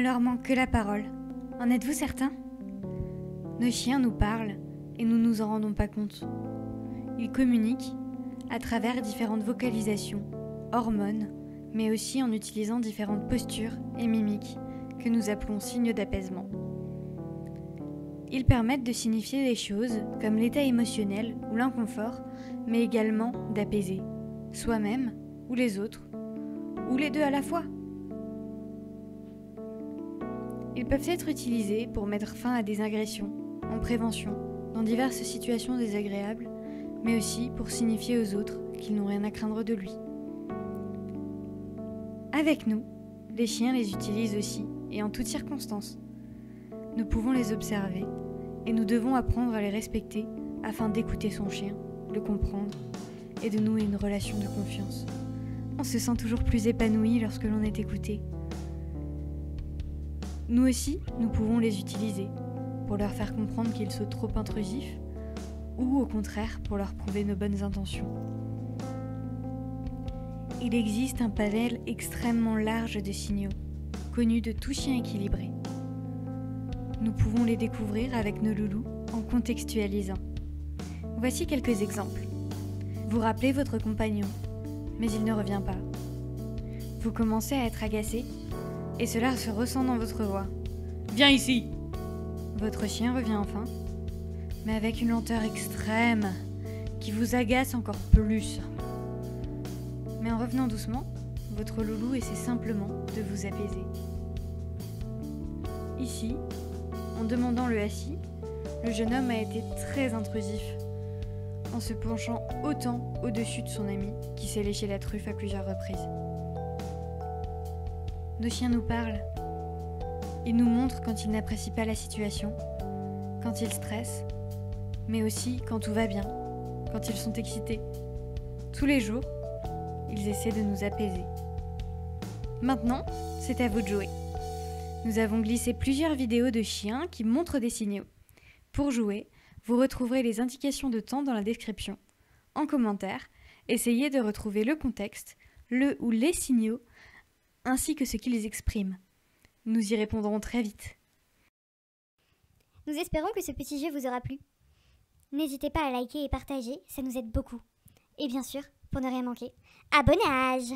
leur manque que la parole. En êtes-vous certain ? Nos chiens nous parlent et nous nous en rendons pas compte. Ils communiquent à travers différentes vocalisations, hormones, mais aussi en utilisant différentes postures et mimiques que nous appelons signes d'apaisement. Ils permettent de signifier des choses comme l'état émotionnel ou l'inconfort, mais également d'apaiser soi-même ou les autres, ou les deux à la fois. Ils peuvent être utilisés pour mettre fin à des agressions, en prévention, dans diverses situations désagréables, mais aussi pour signifier aux autres qu'ils n'ont rien à craindre de lui. Avec nous, les chiens les utilisent aussi, et en toutes circonstances. Nous pouvons les observer, et nous devons apprendre à les respecter afin d'écouter son chien, le comprendre, et de nouer une relation de confiance. On se sent toujours plus épanoui lorsque l'on est écouté. Nous aussi, nous pouvons les utiliser pour leur faire comprendre qu'ils sont trop intrusifs ou au contraire pour leur prouver nos bonnes intentions. Il existe un panel extrêmement large de signaux, connus de tout chien équilibré. Nous pouvons les découvrir avec nos loulous en contextualisant. Voici quelques exemples. Vous rappelez votre compagnon, mais il ne revient pas. Vous commencez à être agacé et cela se ressent dans votre voix. Viens ici! Votre chien revient enfin, mais avec une lenteur extrême qui vous agace encore plus. Mais en revenant doucement, votre loulou essaie simplement de vous apaiser. Ici, en demandant le assis, le jeune homme a été très intrusif, en se penchant autant au-dessus de son ami qui s'est léché la truffe à plusieurs reprises. Nos chiens nous parlent. Ils nous montrent quand ils n'apprécient pas la situation, quand ils stressent, mais aussi quand tout va bien, quand ils sont excités. Tous les jours, ils essaient de nous apaiser. Maintenant, c'est à vous de jouer. Nous avons glissé plusieurs vidéos de chiens qui montrent des signaux. Pour jouer, vous retrouverez les indications de temps dans la description. En commentaire, essayez de retrouver le contexte, le ou les signaux, ainsi que ce qu'ils expriment. Nous y répondrons très vite. Nous espérons que ce petit jeu vous aura plu. N'hésitez pas à liker et partager, ça nous aide beaucoup. Et bien sûr, pour ne rien manquer, abonnage!